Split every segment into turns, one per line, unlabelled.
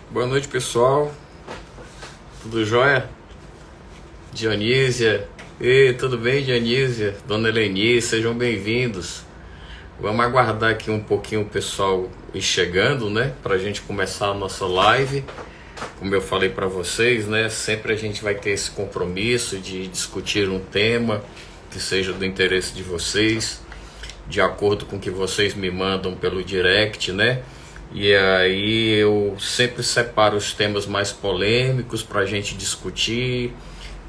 Boa noite, pessoal. Tudo jóia? Dionísia. Ei, tudo bem, Dionísia? Dona Eleni, sejam bem-vindos. Vamos aguardar aqui um pouquinho o pessoal ir chegando, né? Pra gente começar a nossa live. Como eu falei para vocês, né? Sempre a gente vai ter esse compromisso de discutir um tema que seja do interesse de vocês, de acordo com o que vocês me mandam pelo direct, né? E aí eu sempre separo os temas mais polêmicos para a gente discutir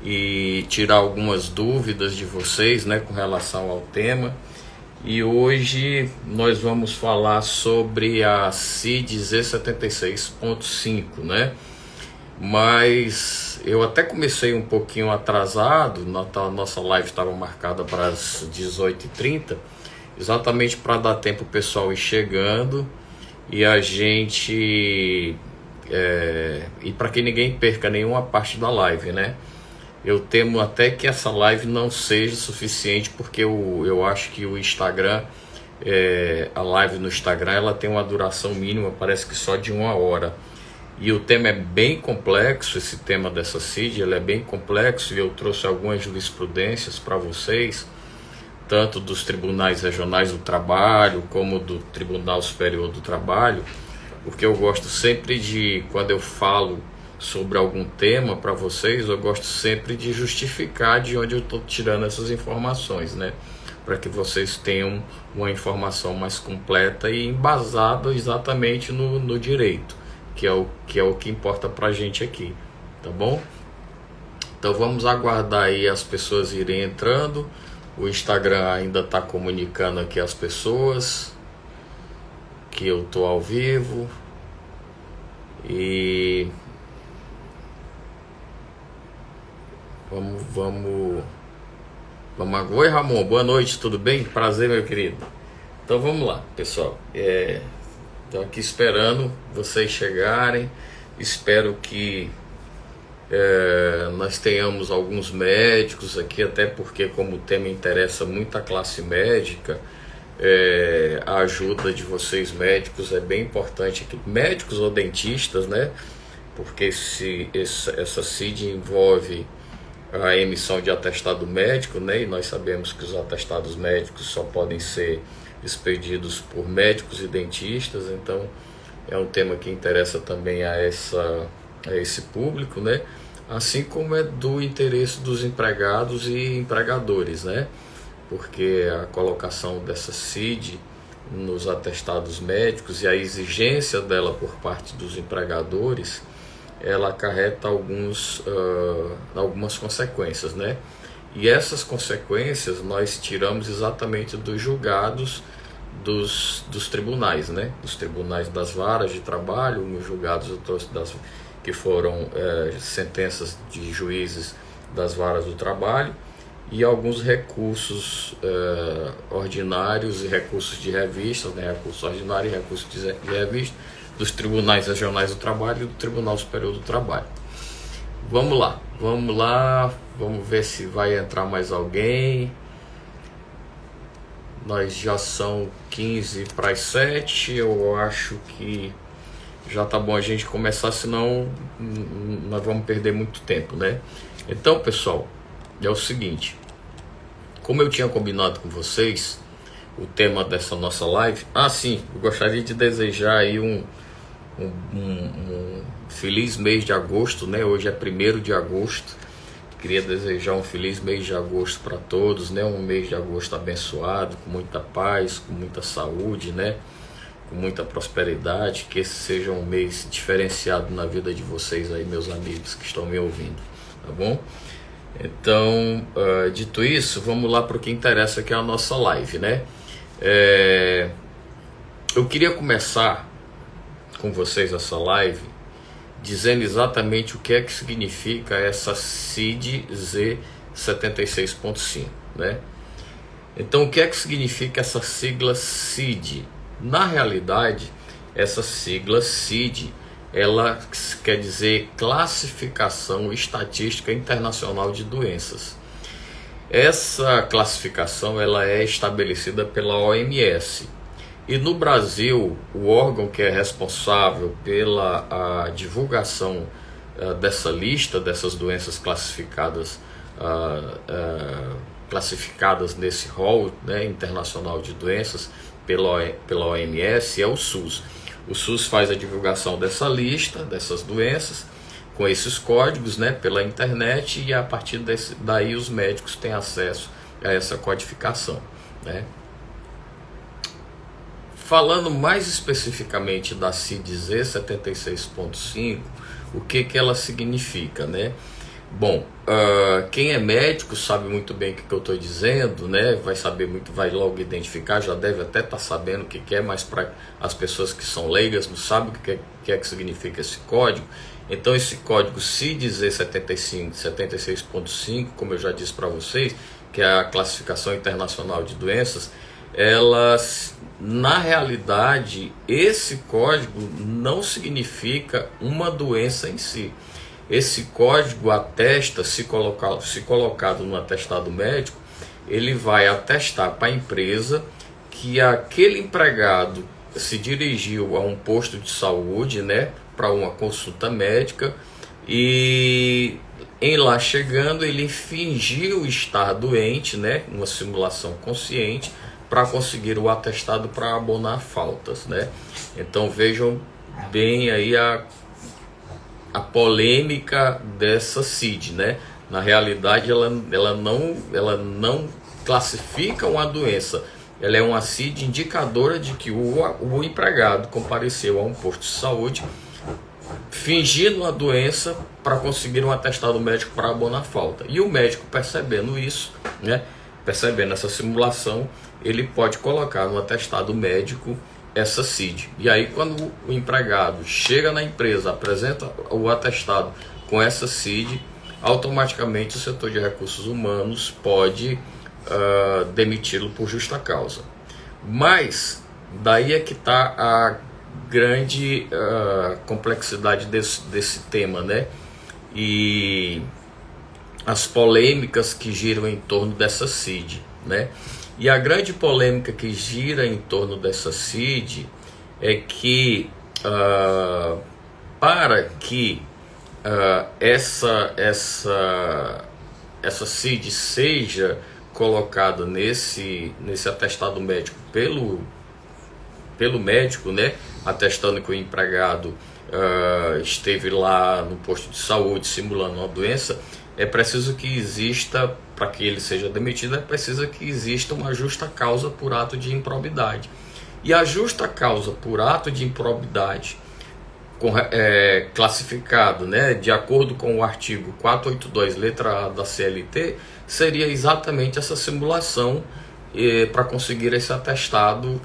e tirar algumas dúvidas de vocês, né, com relação ao tema. E hoje nós vamos falar sobre a CID Z76.5, né? Mas eu até comecei um pouquinho atrasado, nossa live estava marcada para as 18h30, exatamente para dar tempo o pessoal ir chegando e a gente e para que ninguém perca nenhuma parte da live, né? Eu temo até que essa live não seja suficiente, porque eu acho que o Instagram, a live no Instagram, ela tem uma duração mínima, parece que só de 1 hora. E o tema é bem complexo, esse tema dessa CID, ele é bem complexo, e eu trouxe algumas jurisprudências para vocês, tanto dos tribunais regionais do trabalho, como do Tribunal Superior do Trabalho, porque eu gosto sempre de, quando eu falo sobre algum tema para vocês, eu gosto sempre de justificar de onde eu estou tirando essas informações, né? Para que vocês tenham uma informação mais completa e embasada exatamente no direito, que é o que importa para a gente aqui, tá bom? Então vamos aguardar aí as pessoas irem entrando. O Instagram ainda está comunicando aqui as pessoas que eu estou ao vivo. E vamos. Oi, Ramon, boa noite, tudo bem? Prazer, meu querido. Então vamos lá, pessoal. Estou aqui esperando vocês chegarem. Espero que nós tenhamos alguns médicos aqui, até porque, como o tema interessa muito a classe médica, a ajuda de vocês médicos é bem importante aqui, médicos ou dentistas, né? Porque essa CID envolve a emissão de atestado médico, né? E nós sabemos que os atestados médicos só podem ser expedidos por médicos e dentistas, então é um tema que interessa também a esse público, né? Assim como é do interesse dos empregados e empregadores, né? Porque a colocação dessa CID nos atestados médicos e a exigência dela por parte dos empregadores, ela acarreta algumas consequências, né? E essas consequências nós tiramos exatamente dos julgados dos tribunais, né? Dos tribunais das varas de trabalho, nos julgados eu trouxe que foram sentenças de juízes das varas do trabalho, e alguns recursos ordinários e recursos de revistas, né? Recurso ordinário e recurso de revista, dos tribunais regionais do trabalho e do Tribunal Superior do Trabalho. Vamos lá, vamos ver se vai entrar mais alguém. Nós já são 15 para as 7, eu acho que já tá bom a gente começar, senão nós vamos perder muito tempo, né? Então, pessoal, é o seguinte, como eu tinha combinado com vocês, o tema dessa nossa live, sim, eu gostaria de desejar aí um feliz mês de agosto, né? Hoje é 1º de agosto, queria desejar um feliz mês de agosto para todos, né? Um mês de agosto abençoado, com muita paz, com muita saúde, né? Com muita prosperidade, que esse seja um mês diferenciado na vida de vocês aí, meus amigos que estão me ouvindo, tá bom? Então, dito isso, vamos lá para o que interessa, que é a nossa live, né? Eu queria começar com vocês essa live dizendo exatamente o que é que significa essa CID Z76.5, né? Então, o que é que significa essa sigla CID? Na realidade, essa sigla CID, ela quer dizer Classificação Estatística Internacional de Doenças. Essa classificação ela é estabelecida pela OMS. E no Brasil, o órgão que é responsável pela a divulgação dessa lista, dessas doenças classificadas, classificadas nesse rol, né, internacional de doenças pela OMS, é o SUS. O SUS faz a divulgação dessa lista, dessas doenças, com esses códigos, né, pela internet, e a partir daí os médicos têm acesso a essa codificação, né? Falando mais especificamente da CID-Z 76.5, o que ela significa, né? Bom, quem é médico sabe muito bem o que eu estou dizendo, né? Vai saber muito, vai logo identificar, já deve até estar sabendo o que é, mas para as pessoas que são leigas não sabem o que é que significa esse código. Então esse código CID-Z 76.5, como eu já disse para vocês, que é a classificação internacional de doenças, elas, na realidade, esse código não significa uma doença em si. Esse código atesta, se colocado no atestado médico, ele vai atestar para a empresa que aquele empregado se dirigiu a um posto de saúde, né, para uma consulta médica, e em lá chegando ele fingiu estar doente, né, uma simulação consciente, para conseguir o atestado para abonar faltas, né? Então vejam bem aí a polêmica dessa CID, né? Na realidade ela não classifica uma doença, ela é uma CID indicadora de que o empregado compareceu a um posto de saúde fingindo uma doença para conseguir um atestado médico para abonar falta. E o médico, percebendo isso, né, percebendo essa simulação, ele pode colocar no atestado médico essa CID. E aí quando o empregado chega na empresa, apresenta o atestado com essa CID, automaticamente o setor de recursos humanos pode demiti-lo por justa causa. Mas daí é que está a grande complexidade desse tema, né? E as polêmicas que giram em torno dessa CID, né? E a grande polêmica que gira em torno dessa CID é que para que essa CID seja colocada nesse atestado médico pelo médico, né, atestando que o empregado esteve lá no posto de saúde simulando uma doença, é preciso que exista, para que ele seja demitido, é preciso que exista uma justa causa por ato de improbidade. E a justa causa por ato de improbidade, classificado, né, de acordo com o artigo 482, letra A da CLT, seria exatamente essa simulação para conseguir esse atestado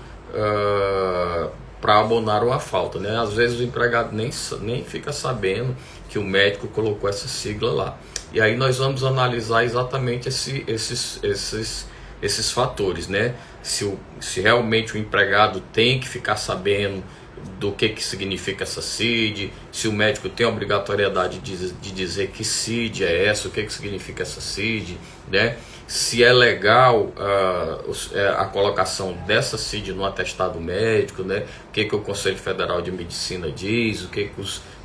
para abonar uma falta, né? Às vezes o empregado nem fica sabendo que o médico colocou essa sigla lá. E aí nós vamos analisar exatamente esses fatores, né? Se realmente o empregado tem que ficar sabendo do que significa essa CID, se o médico tem a obrigatoriedade de dizer que CID é essa, o que significa essa CID, né? Se é legal a colocação dessa CID no atestado médico, né? O que o Conselho Federal de Medicina diz, o que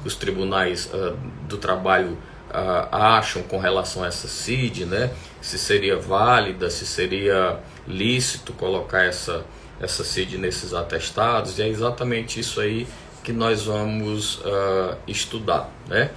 os tribunais do trabalho acham com relação a essa CID, né? Se seria válida, se seria lícito colocar essa CID nesses atestados. E é exatamente isso aí que nós vamos estudar, né?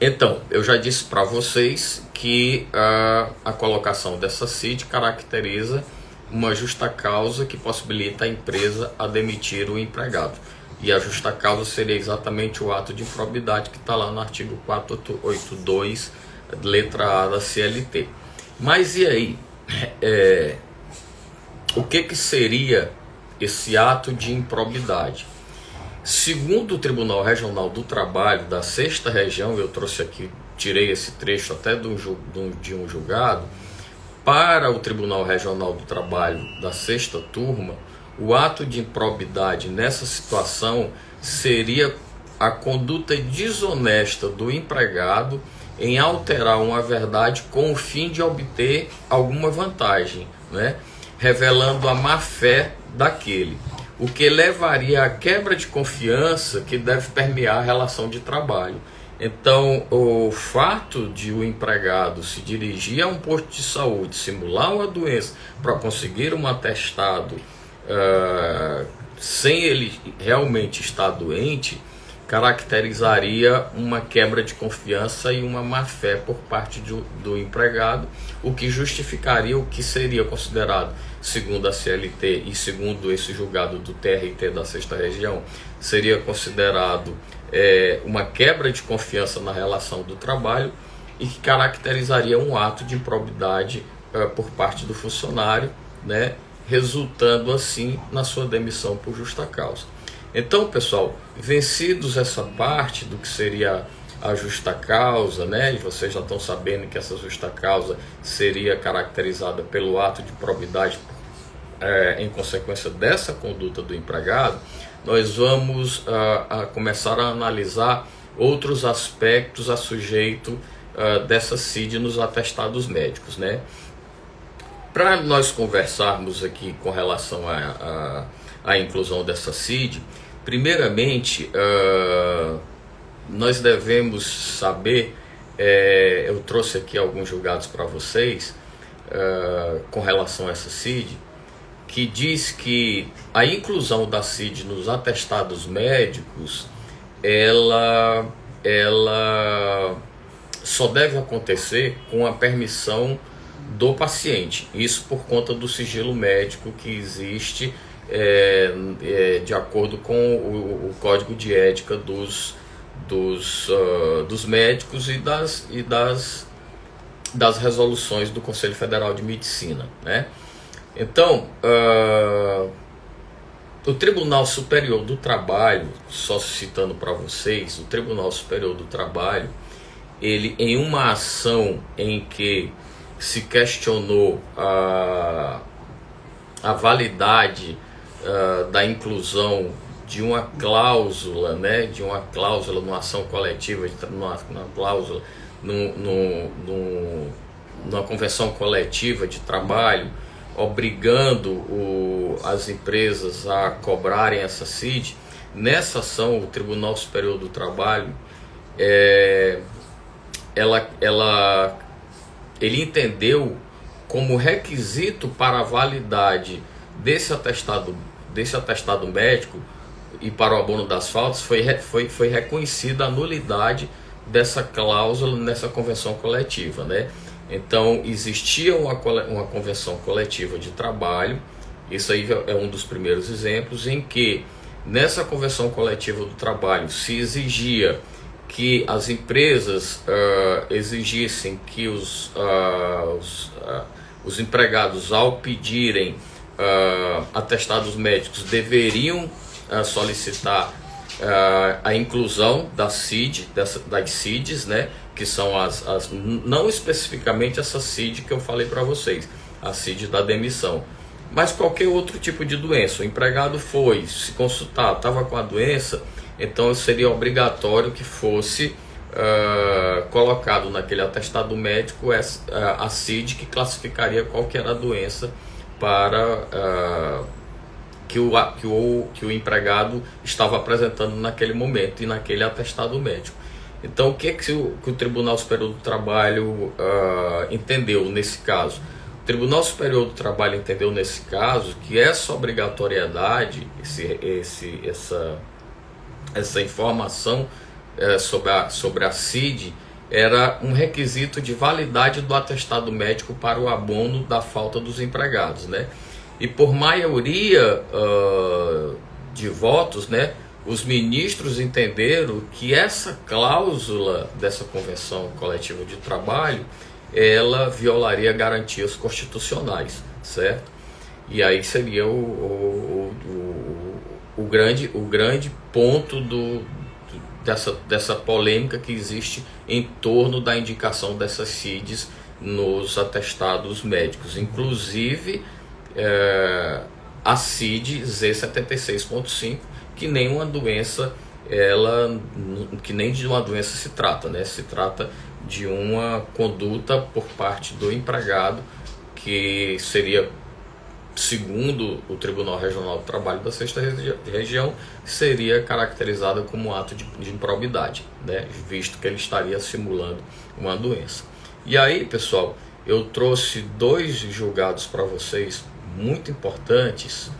Então, eu já disse para vocês que a colocação dessa CID caracteriza uma justa causa que possibilita a empresa a demitir o empregado. E a justa causa seria exatamente o ato de improbidade que está lá no artigo 482, letra A da CLT. Mas e aí? O que seria esse ato de improbidade? Segundo o Tribunal Regional do Trabalho da 6ª Região, eu trouxe aqui, tirei esse trecho até de um julgado, para o Tribunal Regional do Trabalho da 6ª Turma, o ato de improbidade nessa situação seria a conduta desonesta do empregado em alterar uma verdade com o fim de obter alguma vantagem, né? revelando a má-fé daquele, o que levaria à quebra de confiança que deve permear a relação de trabalho. Então, o fato de o empregado se dirigir a um posto de saúde, simular uma doença para conseguir um atestado sem ele realmente estar doente, caracterizaria uma quebra de confiança e uma má-fé por parte do empregado, o que justificaria o que seria considerado, segundo a CLT e segundo esse julgado do TRT da 6ª Região, seria considerado uma quebra de confiança na relação do trabalho e que caracterizaria um ato de improbidade por parte do funcionário, né, resultando assim na sua demissão por justa causa. Então, pessoal, vencidos essa parte do que seria a justa causa, né? E vocês já estão sabendo que essa justa causa seria caracterizada pelo ato de probidade em consequência dessa conduta do empregado. Nós vamos começar a analisar outros aspectos a sujeito dessa CID nos atestados médicos, né? Para nós conversarmos aqui com relação à inclusão dessa CID, primeiramente, nós devemos saber, eu trouxe aqui alguns julgados para vocês, com relação a essa CID, que diz que a inclusão da CID nos atestados médicos, ela só deve acontecer com a permissão do paciente, isso por conta do sigilo médico que existe de acordo com o Código de Ética dos médicos e das resoluções do Conselho Federal de Medicina, né? Então, o Tribunal Superior do Trabalho, só citando para vocês, o Tribunal Superior do Trabalho, ele, em uma ação em que se questionou a validade da inclusão de uma cláusula, né, de uma cláusula numa ação coletiva, numa cláusula numa convenção coletiva de trabalho, obrigando as empresas a cobrarem essa CID. Nessa ação, o Tribunal Superior do Trabalho, ele entendeu como requisito para a validade desse atestado médico e para o abono das faltas foi reconhecida a nulidade dessa cláusula nessa convenção coletiva, né? Então existia uma convenção coletiva de trabalho, isso aí é um dos primeiros exemplos, em que nessa convenção coletiva do trabalho se exigia que as empresas exigissem que os empregados, ao pedirem atestados médicos, deveriam solicitar a inclusão da CID, das CIDs, né, que são não especificamente essa CID que eu falei para vocês, a CID da demissão, mas qualquer outro tipo de doença. O empregado foi se consultar, estava com a doença, então seria obrigatório que fosse colocado naquele atestado médico a CID que classificaria qual que era a doença para que o empregado estava apresentando naquele momento e naquele atestado médico. Então, o que o Tribunal Superior do Trabalho entendeu nesse caso? O Tribunal Superior do Trabalho entendeu nesse caso que essa obrigatoriedade, essa informação sobre a CID era um requisito de validade do atestado médico para o abono da falta dos empregados, né? E por maioria de votos, né, os ministros entenderam que essa cláusula dessa convenção coletiva de trabalho, ela violaria garantias constitucionais, certo? E aí seria o grande ponto dessa polêmica que existe em torno da indicação dessas CIDs nos atestados médicos, inclusive a CID Z76.5, que nem uma doença, que nem de uma doença se trata, né? Se trata de uma conduta por parte do empregado que seria segundo o Tribunal Regional do Trabalho da Sexta Região, seria caracterizada como um ato de improbidade, né? Visto que ele estaria simulando uma doença. E aí, pessoal, eu trouxe 2 julgados para vocês muito importantes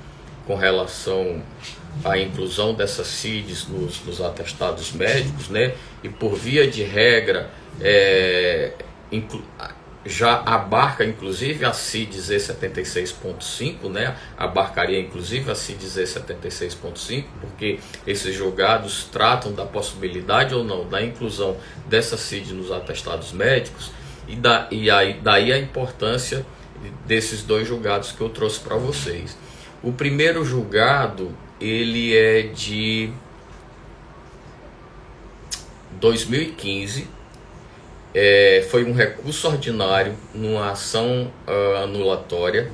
com relação à inclusão dessas CIDs nos atestados médicos, né? E por via de regra, já abarca inclusive a CID Z76.5, né? Abarcaria inclusive a CID Z76.5, porque esses julgados tratam da possibilidade ou não da inclusão dessa CID nos atestados médicos, e daí a importância desses 2 julgados que eu trouxe para vocês. O primeiro julgado, ele é de 2015, foi um recurso ordinário numa ação anulatória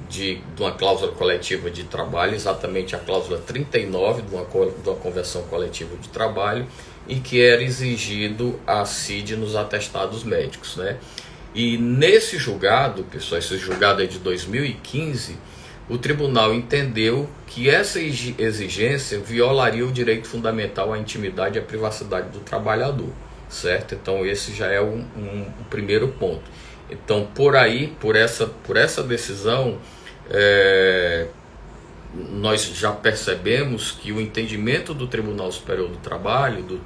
de uma cláusula coletiva de trabalho, exatamente a cláusula 39 de uma convenção coletiva de trabalho, em que era exigido a CID nos atestados médicos, né? E nesse julgado, pessoal, esse julgado é de 2015, o tribunal entendeu que essa exigência violaria o direito fundamental à intimidade e à privacidade do trabalhador, certo? Então esse já é um primeiro ponto. Então por essa decisão, nós já percebemos que o entendimento do Tribunal Superior do Trabalho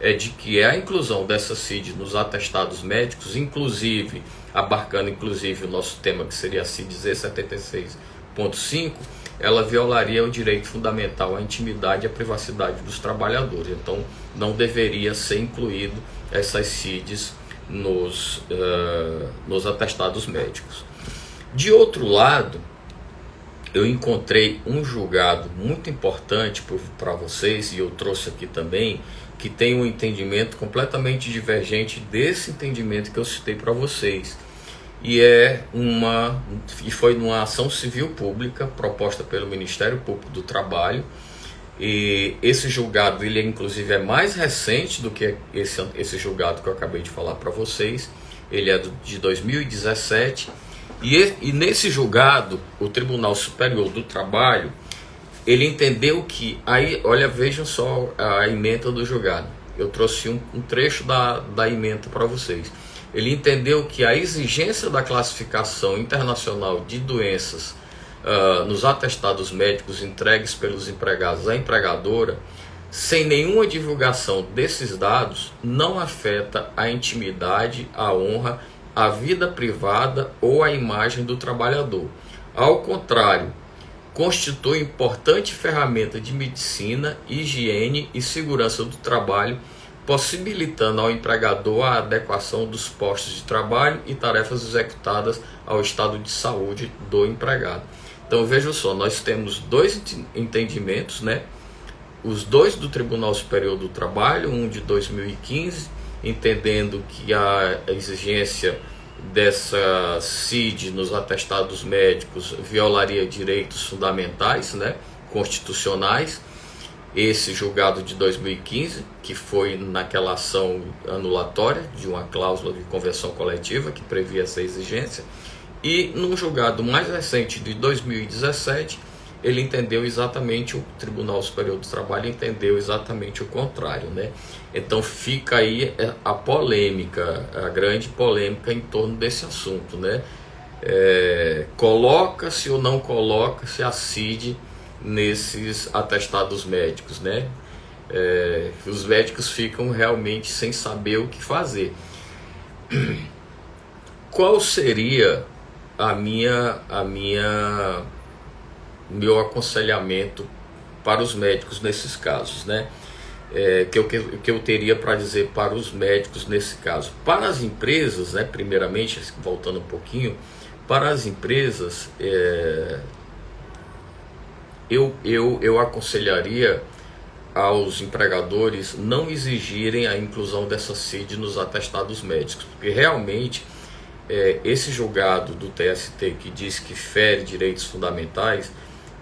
é de que a inclusão dessa CID nos atestados médicos, inclusive abarcando inclusive o nosso tema, que seria a CID Z76.5, ela violaria o direito fundamental à intimidade e à privacidade dos trabalhadores. Então não deveria ser incluído essas CIDs nos atestados médicos. De outro lado, eu encontrei um julgado muito importante para vocês, e eu trouxe aqui também, que tem um entendimento completamente divergente desse entendimento que eu citei para vocês. E foi numa ação civil pública proposta pelo Ministério Público do Trabalho. E esse julgado, ele inclusive é mais recente do que esse julgado que eu acabei de falar para vocês. Ele é de 2017. E nesse julgado, o Tribunal Superior do Trabalho, ele entendeu que, aí, olha, vejam só a ementa do julgado. Eu trouxe um trecho da ementa para vocês. Ele entendeu que a exigência da classificação internacional de doenças nos atestados médicos entregues pelos empregados à empregadora, sem nenhuma divulgação desses dados, não afeta a intimidade, a honra, a vida privada ou a imagem do trabalhador. Ao contrário, constitui importante ferramenta de medicina, higiene e segurança do trabalho, possibilitando ao empregador a adequação dos postos de trabalho e tarefas executadas ao estado de saúde do empregado. Então vejam só, nós temos 2 entendimentos, né? Os 2 do Tribunal Superior do Trabalho, um de 2015, entendendo que a exigência dessa CID nos atestados médicos violaria direitos fundamentais, né, constitucionais. Esse julgado de 2015, que foi naquela ação anulatória de uma cláusula de convenção coletiva que previa essa exigência. E num julgado mais recente de 2017, ele entendeu exatamente, o Tribunal Superior do Trabalho entendeu exatamente o contrário, né? Então fica aí a polêmica, a grande polêmica em torno desse assunto, né? Coloca-se ou não coloca-se a CID nesses atestados médicos, né? Os médicos ficam realmente sem saber o que fazer. Qual seria meu aconselhamento para os médicos nesses casos, né? Que eu teria para dizer para os médicos nesse caso? Para as empresas, né, primeiramente, voltando um pouquinho, para as empresas, eu aconselharia aos empregadores não exigirem a inclusão dessa CID nos atestados médicos, porque realmente esse julgado do TST que diz que fere direitos fundamentais,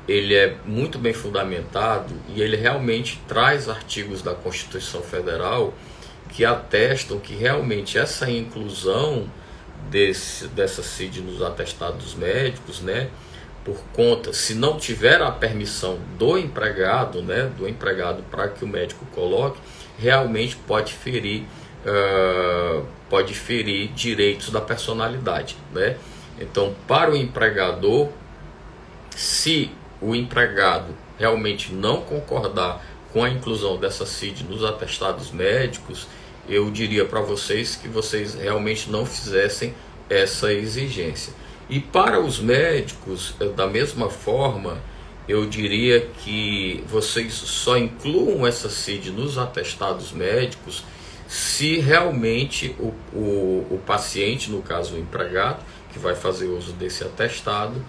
ele é muito bem fundamentado e ele realmente traz artigos da Constituição Federal que atestam que realmente essa inclusão dessa CID nos atestados médicos, né, por conta, se não tiver a permissão do empregado, né, para que o médico coloque, realmente pode ferir direitos da personalidade, né? Então, para o empregador, se o empregado realmente não concordar com a inclusão dessa CID nos atestados médicos, eu diria para vocês que vocês realmente não fizessem essa exigência. E para os médicos, da mesma forma, eu diria que vocês só incluam essa CID nos atestados médicos se realmente o paciente, no caso o empregado, que vai fazer uso desse atestado,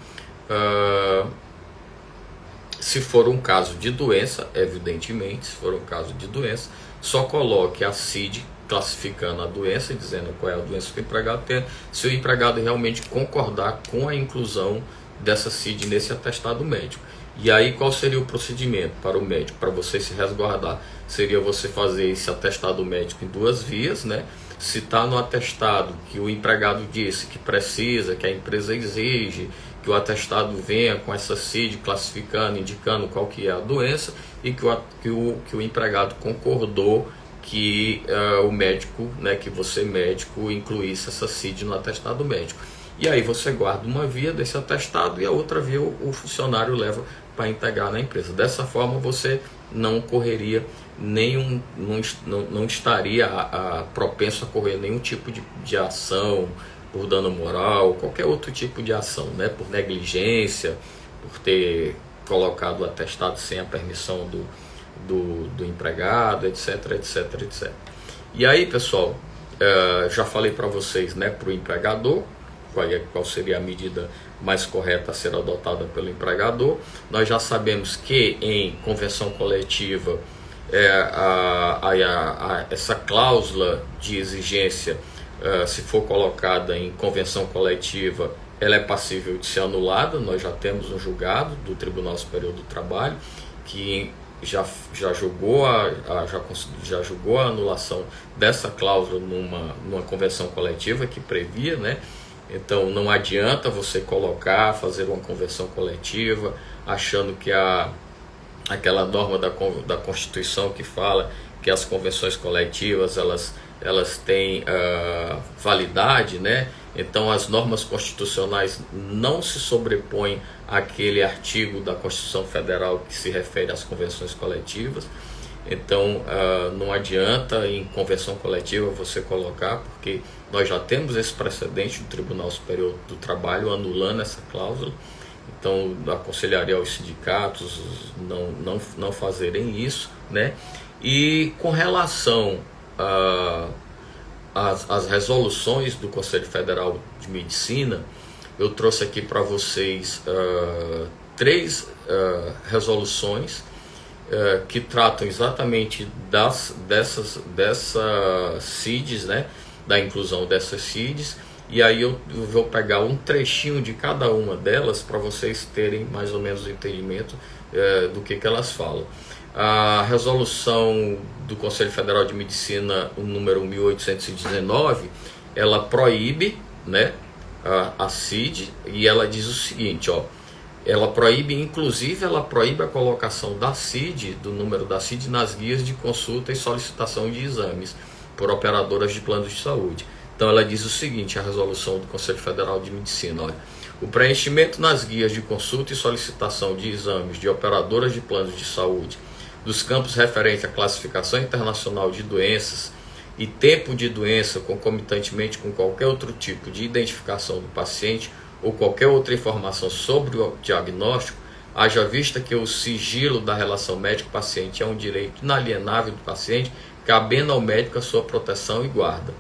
se for um caso de doença, evidentemente, se for um caso de doença, só coloque a CID classificando a doença, dizendo qual é a doença que o empregado tem, se o empregado realmente concordar com a inclusão dessa CID nesse atestado médico. E aí qual seria o procedimento para o médico, para você se resguardar? Seria você fazer esse atestado médico em duas vias, né? Se está no atestado que o empregado disse que precisa, que a empresa exige, que o atestado venha com essa CID classificando, indicando qual que é a doença, e que o empregado concordou que o médico, né, que você médico incluísse essa CID no atestado médico. E aí você guarda uma via desse atestado e a outra via o funcionário leva para integrar na empresa. Dessa forma você não correria não estaria propenso a correr nenhum tipo de ação por dano moral, qualquer outro tipo de ação, né? Por negligência, por ter colocado o atestado sem a permissão do empregado, etc, etc, etc. E aí, pessoal, já falei para vocês, né, para o empregador, qual seria a medida mais correta a ser adotada pelo empregador. Nós já sabemos que em convenção coletiva essa cláusula de exigência, se for colocada em convenção coletiva, ela é passível de ser anulada. Nós já temos um julgado do Tribunal Superior do Trabalho que já julgou a anulação dessa cláusula numa convenção coletiva que previa, né? Então não adianta você fazer uma convenção coletiva achando que aquela norma da Constituição que fala que as convenções coletivas elas têm validade, né? Então as normas constitucionais não se sobrepõem àquele artigo da Constituição Federal que se refere às convenções coletivas. Então não adianta em convenção coletiva você colocar, porque nós já temos esse precedente do Tribunal Superior do Trabalho anulando essa cláusula. Então aconselharia aos sindicatos não fazerem isso, né? E com relação às resoluções do Conselho Federal de Medicina, eu trouxe aqui para vocês 3 resoluções que tratam exatamente dessas CIDs, né, da inclusão dessas CIDs, e aí eu vou pegar um trechinho de cada uma delas para vocês terem mais ou menos o entendimento do que elas falam. A resolução do Conselho Federal de Medicina, o número 1819, ela proíbe, né, a CID, e ela diz o seguinte, ó, ela proíbe a colocação da CID, do número da CID, nas guias de consulta e solicitação de exames por operadoras de planos de saúde. Então ela diz o seguinte, a resolução do Conselho Federal de Medicina, olha, o preenchimento nas guias de consulta e solicitação de exames de operadoras de planos de saúde dos campos referentes à classificação internacional de doenças e tempo de doença concomitantemente com qualquer outro tipo de identificação do paciente ou qualquer outra informação sobre o diagnóstico, haja vista que o sigilo da relação médico-paciente é um direito inalienável do paciente, cabendo ao médico a sua proteção e guarda.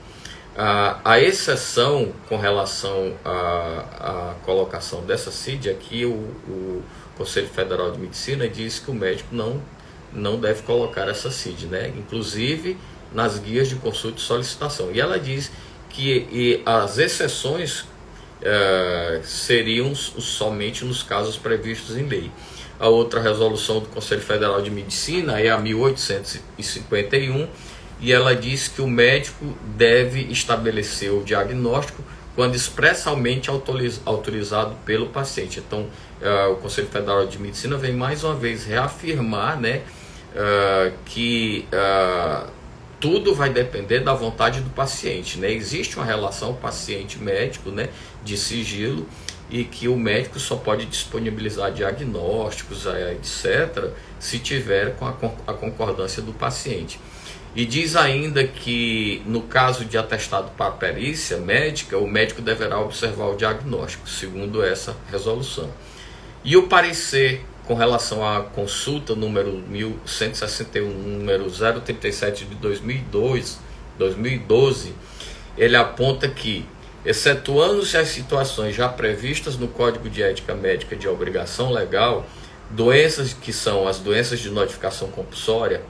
A exceção com relação à colocação dessa CID, aqui o Conselho Federal de Medicina diz que o médico não deve colocar essa CID, né? Inclusive nas guias de consulta e solicitação. E ela diz que as exceções seriam somente nos casos previstos em lei. A outra resolução do Conselho Federal de Medicina é a 1851, e ela diz que o médico deve estabelecer o diagnóstico quando expressamente autorizado pelo paciente. Então, o Conselho Federal de Medicina vem mais uma vez reafirmar, né, que tudo vai depender da vontade do paciente, né? Existe uma relação paciente-médico, né, de sigilo, e que o médico só pode disponibilizar diagnósticos, etc., se tiver com a concordância do paciente. E diz ainda que, no caso de atestado para perícia médica, o médico deverá observar o diagnóstico, segundo essa resolução. E o parecer com relação à consulta número 1161, número 037 de 2012, ele aponta que, excetuando-se as situações já previstas no Código de Ética Médica de obrigação legal, doenças que são as doenças de notificação compulsória,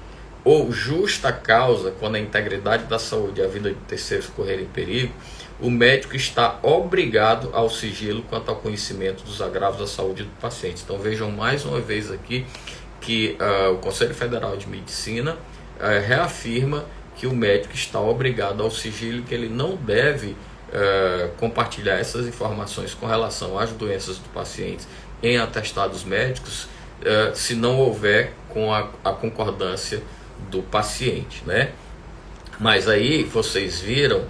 ou justa causa, quando a integridade da saúde e a vida de terceiros correrem perigo, o médico está obrigado ao sigilo quanto ao conhecimento dos agravos da saúde do paciente. Então vejam mais uma vez aqui que o Conselho Federal de Medicina reafirma que o médico está obrigado ao sigilo, que ele não deve compartilhar essas informações com relação às doenças do paciente em atestados médicos, se não houver com a concordância do paciente, né? Mas aí vocês viram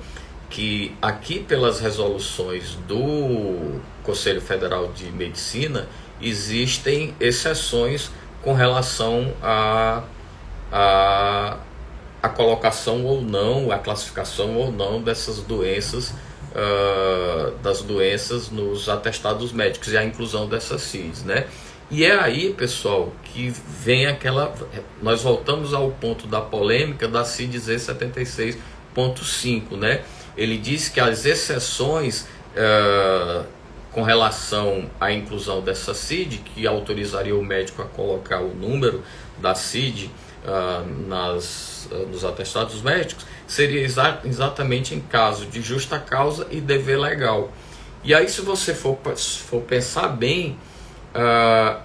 que aqui, pelas resoluções do Conselho Federal de Medicina, existem exceções com relação a colocação ou não, a classificação ou não dessas doenças, das doenças nos atestados médicos e a inclusão dessas CIDs, né? E é aí, pessoal, que vem nós voltamos ao ponto da polêmica da CID Z76.5, né? Ele diz que as exceções com relação à inclusão dessa CID, que autorizaria o médico a colocar o número da CID nos atestados médicos, seria exatamente em caso de justa causa e dever legal. E aí, se você for pensar bem,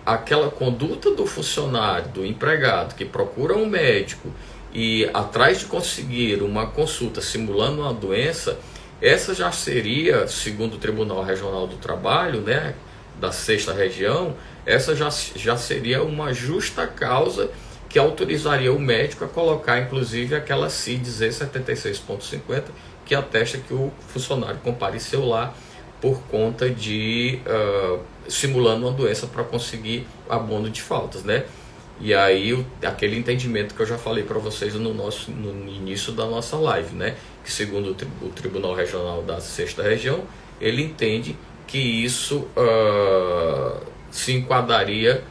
aquela conduta do funcionário, do empregado, que procura um médico e atrás de conseguir uma consulta simulando uma doença, essa já seria, segundo o Tribunal Regional do Trabalho, né, da 6ª Região, essa já seria uma justa causa que autorizaria o médico a colocar, inclusive, aquela CID Z76.50, que atesta que o funcionário compareceu lá por conta de simulando uma doença para conseguir abono de faltas, né? E aí aquele entendimento que eu já falei para vocês no início da nossa live, né? Que segundo o Tribunal Regional da 6ª Região, ele entende que isso se enquadraria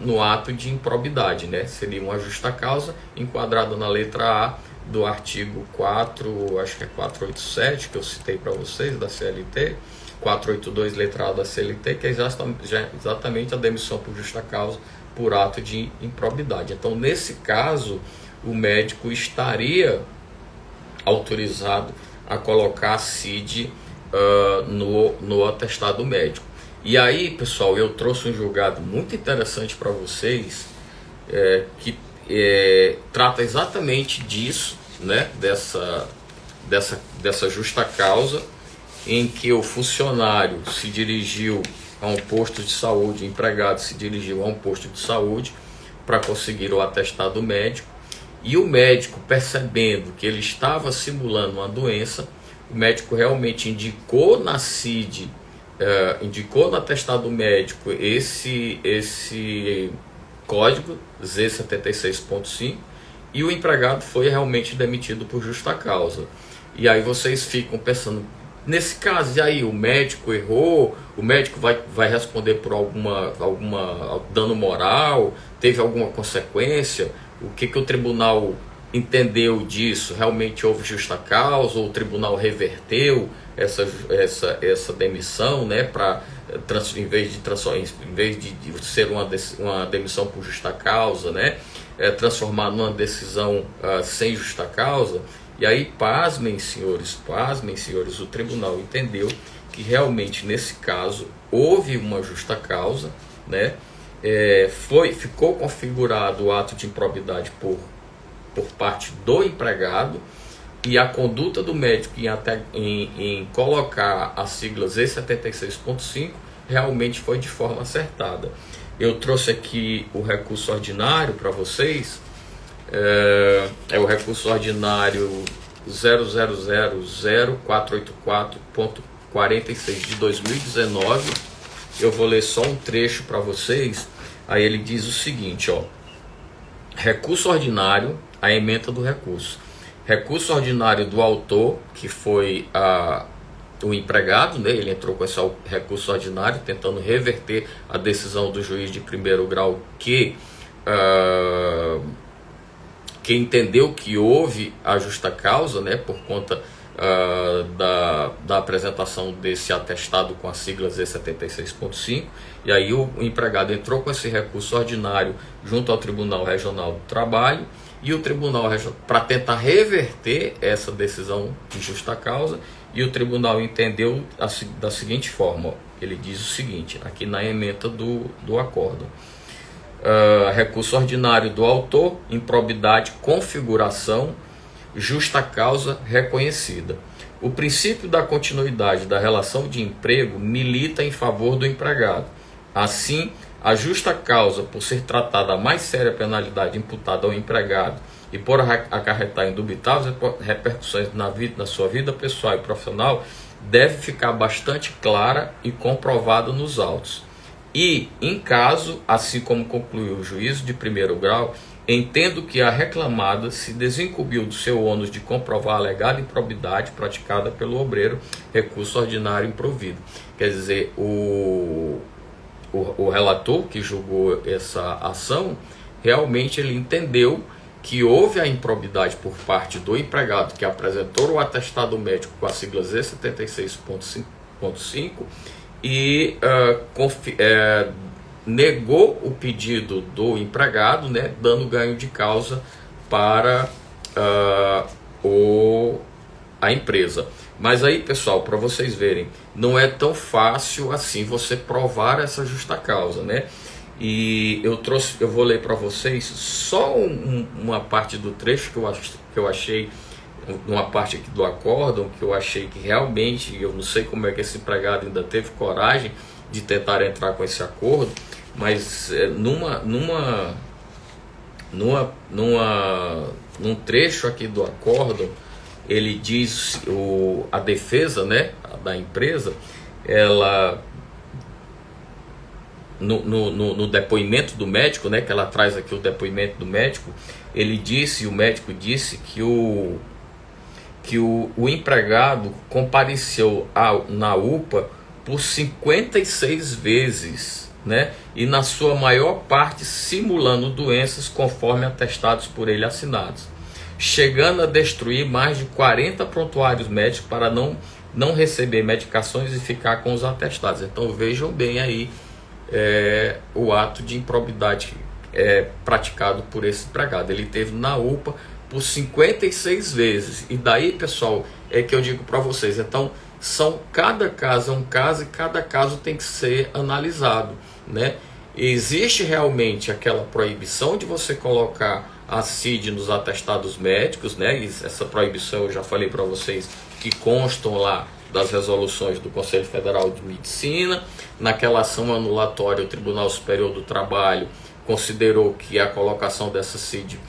no ato de improbidade, né? Seria uma justa causa enquadrada na letra A do artigo 4, acho que é 487, que eu citei para vocês, da CLT, 482, letra A da CLT, que é exatamente a demissão por justa causa por ato de improbidade. Então, nesse caso, o médico estaria autorizado a colocar a CID no atestado médico. E aí, pessoal, eu trouxe um julgado muito interessante para vocês, que trata exatamente disso, né? Dessa justa causa, em que o funcionário se dirigiu a um posto de saúde, o empregado se dirigiu a um posto de saúde para conseguir o atestado médico, e o médico, percebendo que ele estava simulando uma doença, o médico realmente indicou na CID, indicou no atestado médico esse código Z76.5, e o empregado foi realmente demitido por justa causa. E aí vocês ficam pensando, nesse caso, e aí o médico errou, o médico vai responder por alguma dano moral, teve alguma consequência, o que o tribunal entendeu disso? Realmente houve justa causa, ou o tribunal reverteu essa demissão, né, em vez de ser uma demissão por justa causa, né, transformar numa decisão sem justa causa? E aí, pasmem senhores, o tribunal entendeu que realmente nesse caso houve uma justa causa, né? Ficou configurado o ato de improbidade por parte do empregado, e a conduta do médico em colocar as siglas E76.5 realmente foi de forma acertada. Eu trouxe aqui o recurso ordinário para vocês, é o recurso ordinário 0000484.46 de 2019. Eu vou ler só um trecho para vocês. Aí ele diz o seguinte, ó: recurso ordinário, a ementa do recurso. Recurso ordinário do autor, que foi o empregado, né? Ele entrou com esse recurso ordinário tentando reverter a decisão do juiz de primeiro grau que entendeu que houve a justa causa, né, por conta da apresentação desse atestado com as siglas E76.5, e aí o empregado entrou com esse recurso ordinário junto ao Tribunal Regional do Trabalho, e o Tribunal Regional, para tentar reverter essa decisão de justa causa, e o Tribunal entendeu da seguinte forma, ó, ele diz o seguinte, aqui na ementa do acórdão: recurso ordinário do autor, improbidade, configuração, justa causa reconhecida. O princípio da continuidade da relação de emprego milita em favor do empregado. Assim, a justa causa, por ser tratada a mais séria penalidade imputada ao empregado e por acarretar indubitáveis repercussões na sua vida pessoal e profissional, deve ficar bastante clara e comprovada nos autos. E, em caso, assim como concluiu o juízo de primeiro grau, entendo que a reclamada se desincumbiu do seu ônus de comprovar a alegada improbidade praticada pelo obreiro, recurso ordinário improvido. Quer dizer, o relator que julgou essa ação, realmente ele entendeu que houve a improbidade por parte do empregado que apresentou o atestado médico com as siglas E76.5 e negou o pedido do empregado, né, dando ganho de causa para a empresa. Mas aí, pessoal, para vocês verem, não é tão fácil assim você provar essa justa causa, né? E eu vou ler para vocês só uma parte do trecho que eu achei, uma parte aqui do acórdão, que eu achei que realmente, eu não sei como é que esse empregado ainda teve coragem de tentar entrar com esse acordo, mas num trecho aqui do acórdão, ele diz, a defesa, né, da empresa, ela, no depoimento do médico, né, que ela traz aqui o depoimento do médico, o médico disse que o empregado compareceu na UPA por 56 vezes, né, e na sua maior parte simulando doenças conforme atestados por ele assinados, chegando a destruir mais de 40 prontuários médicos para não receber medicações e ficar com os atestados. Então vejam bem aí o ato de improbidade praticado por esse empregado. Ele teve na UPA por 56 vezes. E daí, pessoal, é que eu digo para vocês, então, cada caso é um caso e cada caso tem que ser analisado, né? Existe realmente aquela proibição de você colocar a CID nos atestados médicos, né? E essa proibição eu já falei para vocês que constam lá das resoluções do Conselho Federal de Medicina. Naquela ação anulatória, o Tribunal Superior do Trabalho considerou que a colocação dessa CID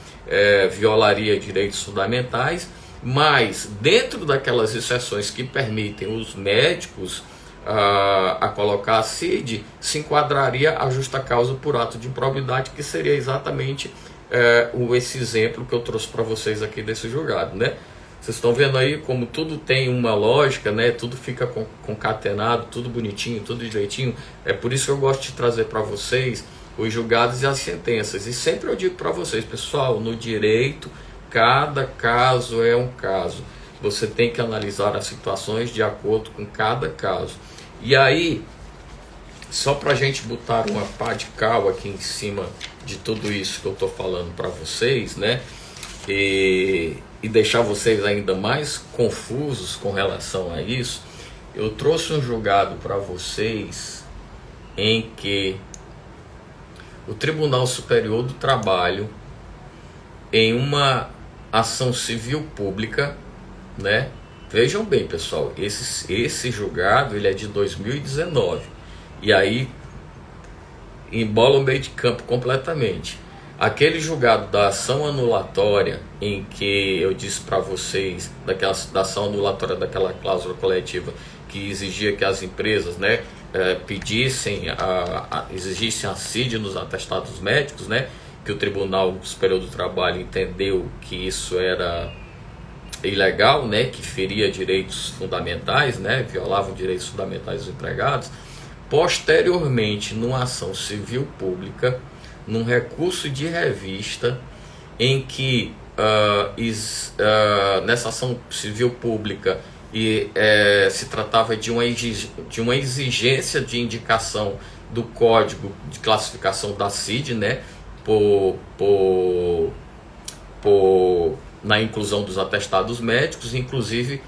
violaria direitos fundamentais, mas dentro daquelas exceções que permitem os médicos a colocar a CID, se enquadraria a justa causa por ato de improbidade, que seria exatamente esse exemplo que eu trouxe para vocês aqui desse julgado, né? Vocês estão vendo aí como tudo tem uma lógica, né? Tudo fica concatenado, tudo bonitinho, tudo direitinho. É por isso que eu gosto de trazer para vocês os julgados e as sentenças. E sempre eu digo para vocês, pessoal, no direito, cada caso é um caso. Você tem que analisar as situações de acordo com cada caso. E aí, só para a gente botar uma pá de cal aqui em cima de tudo isso que eu estou falando para vocês, né? E deixar vocês ainda mais confusos com relação a isso, eu trouxe um julgado para vocês em que o Tribunal Superior do Trabalho, em uma ação civil pública, né? Vejam bem, pessoal, esse julgado ele é de 2019. E aí embola o meio de campo completamente. Aquele julgado da ação anulatória, em que eu disse para vocês, da ação anulatória daquela cláusula coletiva, que exigia que as empresas, né, exigissem a CID nos atestados médicos, né, que o Tribunal Superior do Trabalho entendeu que isso era ilegal, né, que feria direitos fundamentais, né, violava os direitos fundamentais dos empregados. Posteriormente, numa ação civil pública, num recurso de revista, em que nessa ação civil pública se tratava de uma exigência de indicação do código de classificação da CID, né, na inclusão dos atestados médicos, inclusive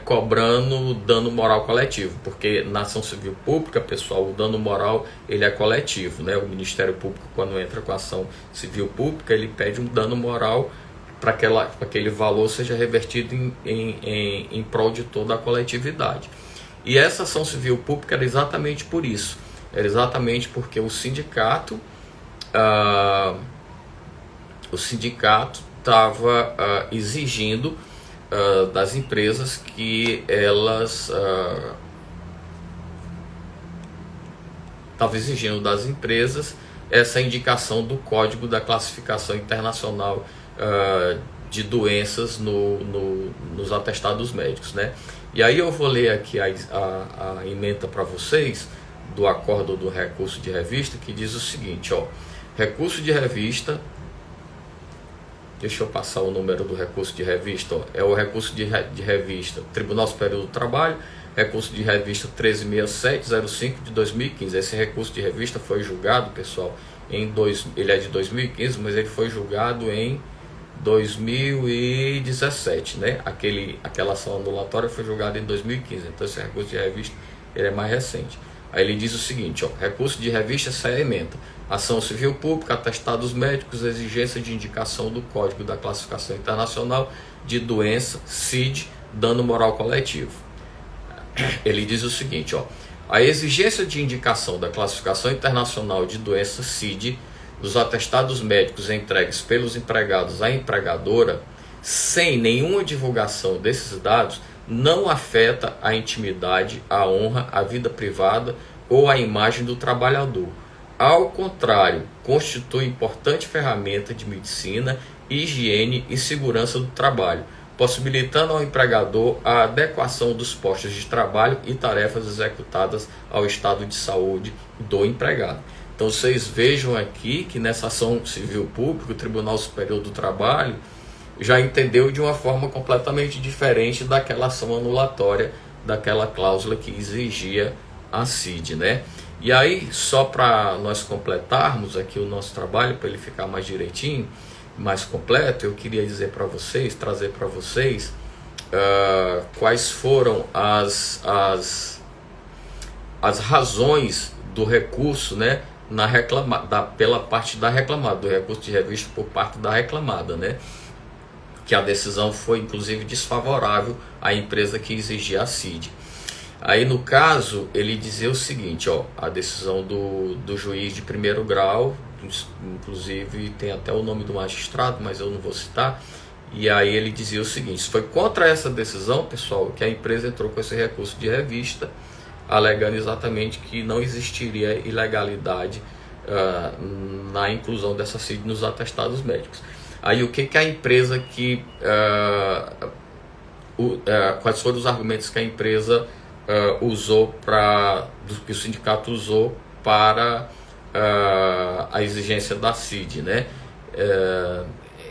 cobrando dano moral coletivo, porque na ação civil pública, pessoal, o dano moral ele é coletivo, né? O Ministério Público, quando entra com a ação civil pública, ele pede um dano moral para que aquele valor seja revertido em prol de toda a coletividade. E essa ação civil pública era exatamente por isso, era exatamente porque o sindicato estava exigindo das empresas que elas essa indicação do Código da Classificação Internacional de Doenças nos atestados médicos, né? E aí eu vou ler aqui a ementa para vocês do acordo do recurso de revista, que diz o seguinte, ó: recurso de revista. Deixa eu passar o número do recurso de revista. Ó. É o recurso de revista Tribunal Superior do Trabalho, recurso de revista 136705 de 2015. Esse recurso de revista foi julgado, pessoal, ele é de 2015, mas ele foi julgado em 2017, né? Aquela ação anulatória foi julgada em 2015. Então esse recurso de revista ele é mais recente. Aí ele diz o seguinte, ó: recurso de revista, essa é a ementa: ação civil pública, atestados médicos, exigência de indicação do Código da Classificação Internacional de Doença, CID, dano moral coletivo. Ele diz o seguinte, ó: a exigência de indicação da Classificação Internacional de Doença, CID, dos atestados médicos entregues pelos empregados à empregadora, sem nenhuma divulgação desses dados, não afeta a intimidade, a honra, a vida privada ou a imagem do trabalhador. Ao contrário, constitui importante ferramenta de medicina, higiene e segurança do trabalho, possibilitando ao empregador a adequação dos postos de trabalho e tarefas executadas ao estado de saúde do empregado. Então vocês vejam aqui que nessa ação civil pública, o Tribunal Superior do Trabalho já entendeu de uma forma completamente diferente daquela ação anulatória, daquela cláusula que exigia a CID, né? E aí, só para nós completarmos aqui o nosso trabalho, para ele ficar mais direitinho, mais completo, eu queria dizer para vocês, trazer para vocês quais foram as razões do recurso, né, pela parte da reclamada, do recurso de revista por parte da reclamada, né? Que a decisão foi inclusive desfavorável à empresa que exigia a CID. Aí no caso ele dizia o seguinte, ó: a decisão do juiz de primeiro grau, inclusive tem até o nome do magistrado, mas eu não vou citar, e aí ele dizia o seguinte: foi contra essa decisão, pessoal, que a empresa entrou com esse recurso de revista, alegando exatamente que não existiria ilegalidade na inclusão dessa CID nos atestados médicos. Aí o que a empresa quais foram os argumentos que a empresa usou que o sindicato usou para a exigência da CID, né?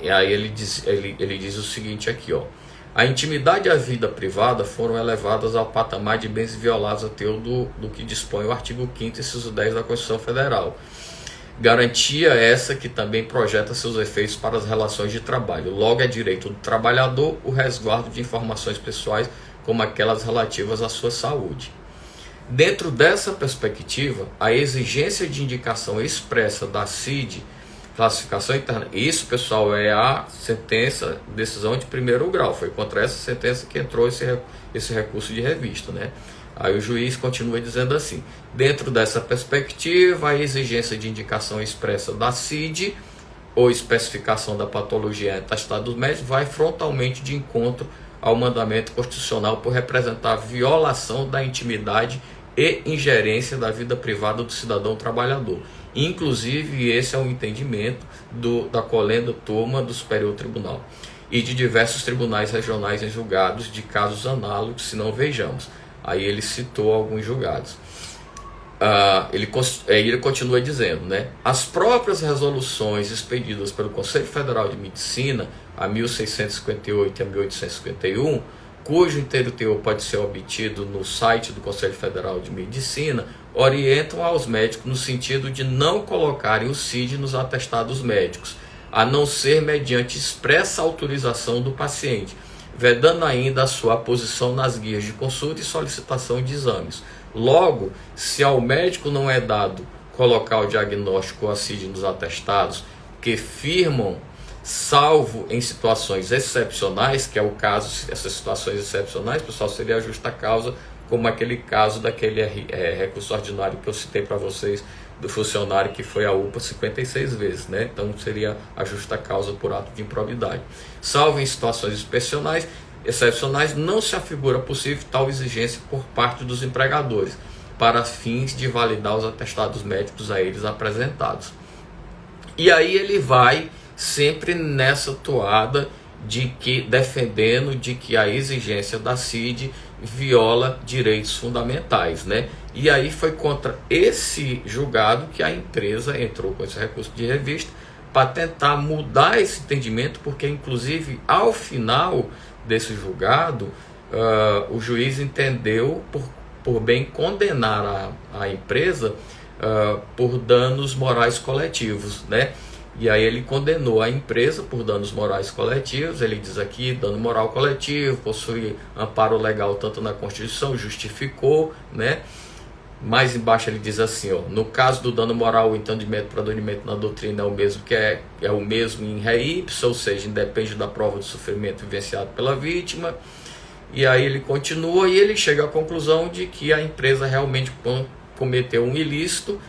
E aí ele diz o seguinte aqui, ó: a intimidade e a vida privada foram elevadas ao patamar de bens violados a teor do que dispõe o artigo 5º, inciso 10 da Constituição Federal. Garantia essa que também projeta seus efeitos para as relações de trabalho. Logo, é direito do trabalhador o resguardo de informações pessoais, como aquelas relativas à sua saúde. Dentro dessa perspectiva, a exigência de indicação expressa da CID Classificação interna. Isso, pessoal, é a sentença, decisão de primeiro grau. Foi contra essa sentença que entrou esse recurso de revista, né? Aí o juiz continua dizendo assim: dentro dessa perspectiva, a exigência de indicação expressa da CID ou especificação da patologia em atestados médicos vai frontalmente de encontro ao mandamento constitucional por representar violação da intimidade e ingerência da vida privada do cidadão trabalhador. Inclusive, esse é o entendimento da colenda turma do Superior Tribunal e de diversos tribunais regionais em julgados de casos análogos, se não vejamos. Aí ele citou alguns julgados. Ele continua dizendo, né? As próprias resoluções expedidas pelo Conselho Federal de Medicina, a 1658 e a 1851, cujo inteiro teor pode ser obtido no site do Conselho Federal de Medicina, orientam aos médicos no sentido de não colocarem o CID nos atestados médicos, a não ser mediante expressa autorização do paciente, vedando ainda a sua posição nas guias de consulta e solicitação de exames. Logo, se ao médico não é dado colocar o diagnóstico ou a CID nos atestados que firmam, salvo em situações excepcionais, que é o caso, essas situações excepcionais, pessoal, seria a justa causa, como aquele caso daquele recurso ordinário que eu citei para vocês, do funcionário que foi à UPA 56 vezes, né? Então seria a justa causa por ato de improbidade. Salvo em situações excepcionais, não se afigura possível tal exigência por parte dos empregadores, para fins de validar os atestados médicos a eles apresentados. E aí ele vai sempre nessa toada de que, defendendo de que a exigência da CID viola direitos fundamentais, né? E aí foi contra esse julgado que a empresa entrou com esse recurso de revista para tentar mudar esse entendimento, porque inclusive ao final desse julgado, o juiz entendeu por bem condenar a empresa por danos morais coletivos, né? E aí ele condenou a empresa por danos morais coletivos. Ele diz aqui, dano moral coletivo, possui amparo legal tanto na Constituição, justificou, né? Mais embaixo ele diz assim, ó: no caso do dano moral, o entendimento para predominante na doutrina é o mesmo que é o mesmo em re ipsa, ou seja, independe da prova do sofrimento vivenciado pela vítima. E aí ele continua e ele chega à conclusão de que a empresa realmente cometeu um ilícito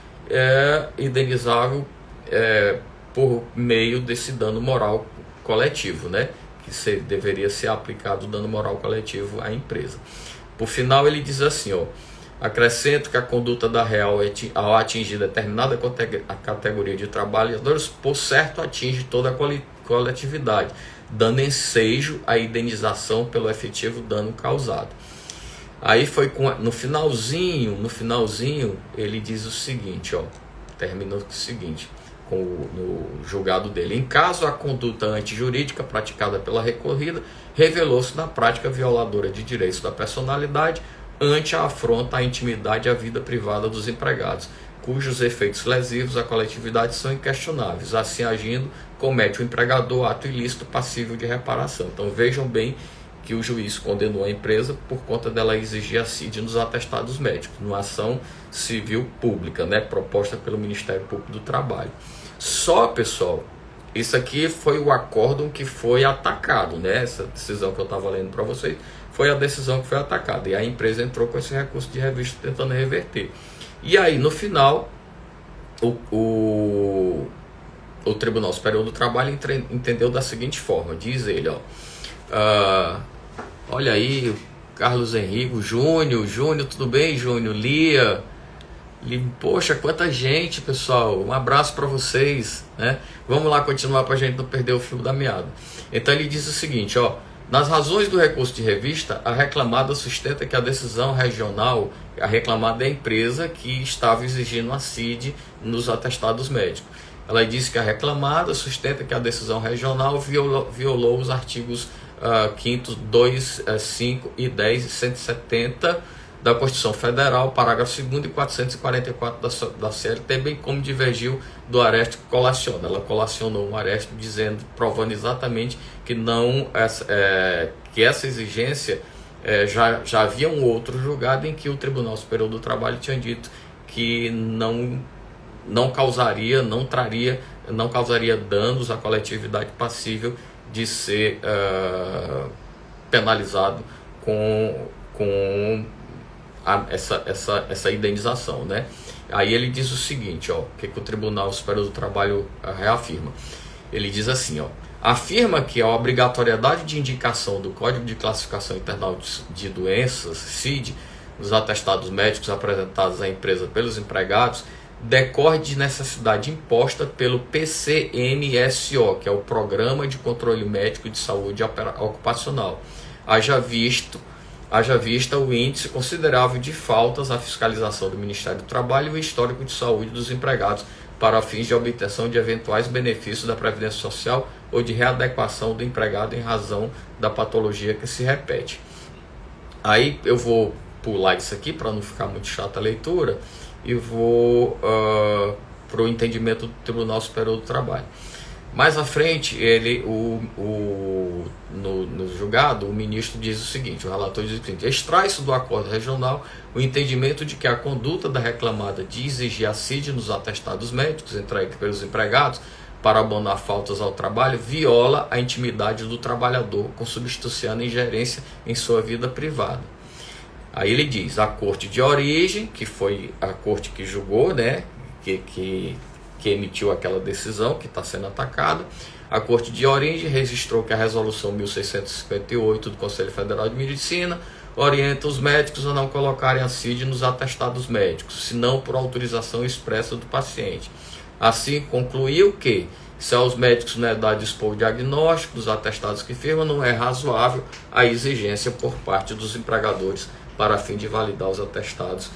indenizável por meio desse dano moral coletivo, né? Que deveria ser aplicado o dano moral coletivo à empresa. Por final ele diz assim, ó: acrescento que a conduta da Real, ao atingir determinada categoria de trabalhadores, por certo atinge toda a coletividade, dando ensejo à indenização pelo efetivo dano causado. Aí foi no finalzinho ele diz o seguinte, ó, termina o seguinte, no julgado dele: em caso a conduta antijurídica praticada pela recorrida revelou-se na prática violadora de direitos da personalidade, ante a afronta à intimidade e à vida privada dos empregados, cujos efeitos lesivos à coletividade são inquestionáveis. Assim agindo, comete o empregador ato ilícito passível de reparação. Então vejam bem que o juiz condenou a empresa por conta dela exigir a CID nos atestados médicos, numa ação civil pública, né, proposta pelo Ministério Público do Trabalho. Só, pessoal, isso aqui foi o acórdão que foi atacado, né? Essa decisão que eu estava lendo para vocês foi a decisão que foi atacada, e a empresa entrou com esse recurso de revista tentando reverter. E aí, no final, o Tribunal Superior do Trabalho entendeu da seguinte forma: diz ele, ó, olha aí, Carlos Henrique, Júnior, tudo bem, Júnior? Lia, poxa, quanta gente, pessoal, um abraço para vocês, né? Vamos lá continuar para a gente não perder o fio da meada. Então ele diz o seguinte, ó: nas razões do recurso de revista, a reclamada sustenta que a decisão regional, a reclamada é a empresa que estava exigindo a CID nos atestados médicos. Ela diz que a reclamada sustenta que a decisão regional violou os artigos 5º, 2, 5 e 10 e 170 da Constituição Federal, parágrafo 2º e 444 da CLT, bem como divergiu do aresto que colaciona. Ela colacionou um aresto provando exatamente que que essa exigência já havia um outro julgado em que o Tribunal Superior do Trabalho tinha dito que não causaria, não traria não causaria danos à coletividade passível de ser penalizado com essa indenização, né? Aí ele diz o seguinte, ó, que o Tribunal Superior do Trabalho reafirma. Ele diz assim, ó, afirma que a obrigatoriedade de indicação do Código de Classificação Internacional de Doenças, CID, dos atestados médicos apresentados à empresa pelos empregados, decorre de necessidade imposta pelo PCMSO, que é o Programa de Controle Médico de Saúde Ocupacional. Haja vista o índice considerável de faltas à fiscalização do Ministério do Trabalho e o histórico de saúde dos empregados para fins de obtenção de eventuais benefícios da Previdência Social ou de readequação do empregado em razão da patologia que se repete. Aí eu vou pular isso aqui para não ficar muito chata a leitura e vou para o entendimento do Tribunal Superior do Trabalho. Mais à frente, no julgado, o ministro diz o seguinte, o relator diz o seguinte, extrai-se do acordo regional o entendimento de que a conduta da reclamada de exigir a CID nos atestados médicos entregues pelos empregados para abonar faltas ao trabalho viola a intimidade do trabalhador, consubstanciando a ingerência em sua vida privada. Aí ele diz, a corte de origem, que foi a corte que julgou, né, que emitiu aquela decisão que está sendo atacada, a Corte de Origem registrou que a Resolução 1658 do Conselho Federal de Medicina orienta os médicos a não colocarem a CID nos atestados médicos, senão por autorização expressa do paciente. Assim, concluiu que, se aos médicos não é dado dispor o diagnóstico dos atestados que firmam, não é razoável a exigência por parte dos empregadores para fim de validar os atestados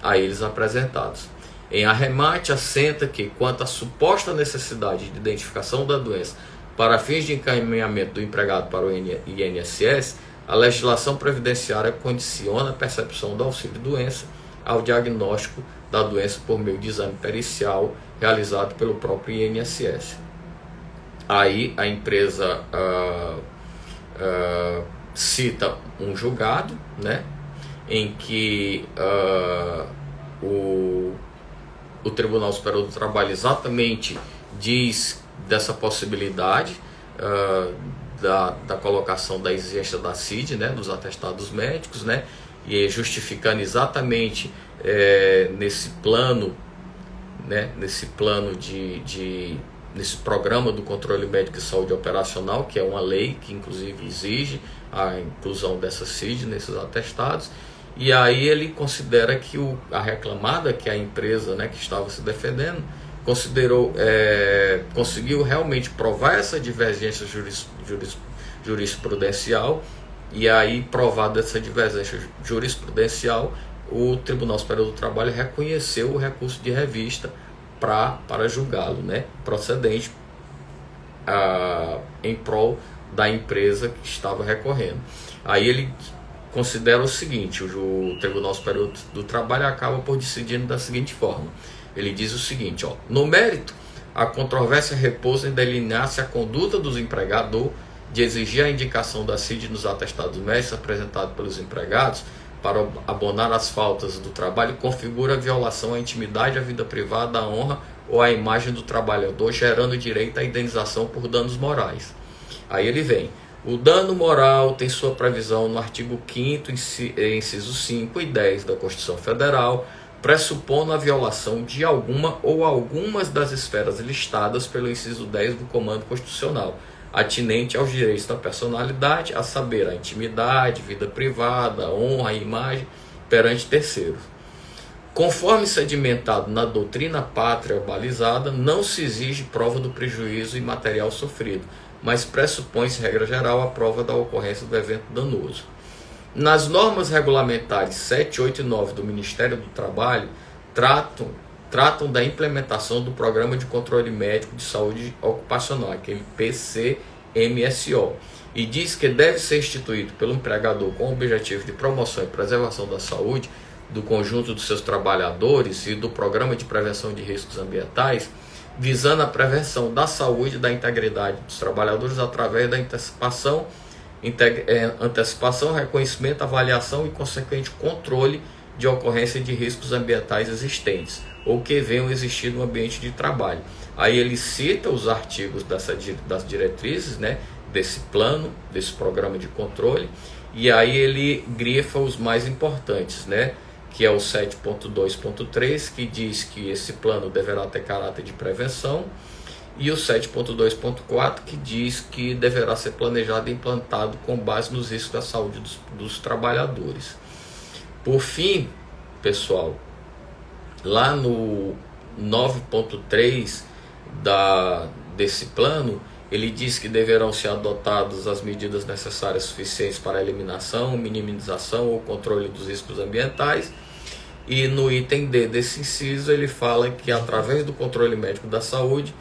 a eles apresentados. Em arremate, assenta que, quanto à suposta necessidade de identificação da doença para fins de encaminhamento do empregado para o INSS, a legislação previdenciária condiciona a percepção do auxílio-doença ao diagnóstico da doença por meio de exame pericial realizado pelo próprio INSS. Aí a empresa cita um julgado, né, em que o Tribunal Superior do Trabalho exatamente diz dessa possibilidade da colocação da exigência da CID, né, dos atestados médicos, né, e justificando exatamente nesse plano, né, nesse programa do controle médico e saúde operacional, que é uma lei que inclusive exige a inclusão dessa CID nesses atestados. E aí ele considera que a reclamada, que é a empresa, né, que estava se defendendo, conseguiu realmente provar essa divergência jurisprudencial, e aí, provada essa divergência jurisprudencial, o Tribunal Superior do Trabalho reconheceu o recurso de revista para julgá-lo, né, procedente em prol da empresa que estava recorrendo. Aí ele considera o seguinte, o Tribunal Superior do Trabalho acaba por decidir da seguinte forma. Ele diz o seguinte, ó, no mérito, a controvérsia repousa em delinear-se a conduta dos empregadores de exigir a indicação da CID nos atestados médicos apresentados pelos empregados para abonar as faltas do trabalho configura violação à intimidade, à vida privada, à honra ou à imagem do trabalhador, gerando direito à indenização por danos morais. Aí ele vem. O dano moral tem sua previsão no artigo 5º, incisos 5 e 10 da Constituição Federal, pressupondo a violação de alguma ou algumas das esferas listadas pelo inciso 10 do Comando Constitucional, atinente aos direitos da personalidade, a saber, a intimidade, vida privada, a honra e imagem perante terceiros. Conforme sedimentado na doutrina pátria balizada, não se exige prova do prejuízo imaterial sofrido, mas pressupõe-se, regra geral, a prova da ocorrência do evento danoso. Nas normas regulamentares 7, 8 e 9 do Ministério do Trabalho, tratam da implementação do Programa de Controle Médico de Saúde Ocupacional, aquele PCMSO, e diz que deve ser instituído pelo empregador com o objetivo de promoção e preservação da saúde do conjunto dos seus trabalhadores e do Programa de Prevenção de Riscos Ambientais, visando a prevenção da saúde e da integridade dos trabalhadores através da antecipação, reconhecimento, avaliação e consequente controle de ocorrência de riscos ambientais existentes ou que venham a existir no ambiente de trabalho, Aí ele cita os artigos das diretrizes, né, desse plano, desse programa de controle, e aí ele grifa os mais importantes, né, que é o 7.2.3, que diz que esse plano deverá ter caráter de prevenção, e o 7.2.4, que diz que deverá ser planejado e implantado com base nos riscos da saúde dos trabalhadores. Por fim, pessoal, lá no 9.3 desse plano, ele diz que deverão ser adotadas as medidas necessárias suficientes para a eliminação, minimização ou controle dos riscos ambientais. E no item D desse inciso, ele fala que através do controle médico da saúde,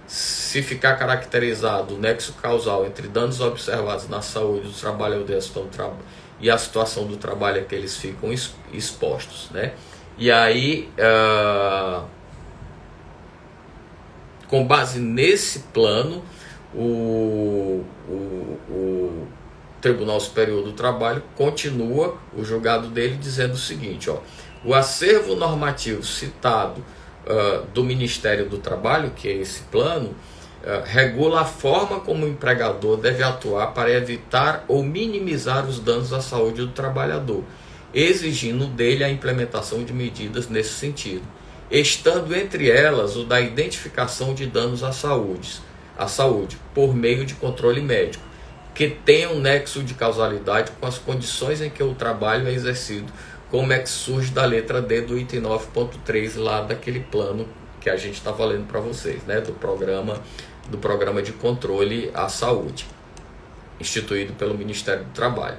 se ficar caracterizado o nexo causal entre danos observados na saúde dos trabalhadores e a situação do trabalho a que eles ficam expostos, né? E aí, com base nesse plano, o Tribunal Superior do Trabalho continua o julgado dele dizendo o seguinte, ó: o acervo normativo citado do Ministério do Trabalho, que é esse plano, regula a forma como o empregador deve atuar para evitar ou minimizar os danos à saúde do trabalhador, exigindo dele a implementação de medidas nesse sentido, estando entre elas o da identificação de danos à saúde por meio de controle médico, que tenha um nexo de causalidade com as condições em que o trabalho é exercido, como é que surge da letra D do item 9.3 lá daquele plano que a gente está falando para vocês, né, do programa de controle à saúde, instituído pelo Ministério do Trabalho.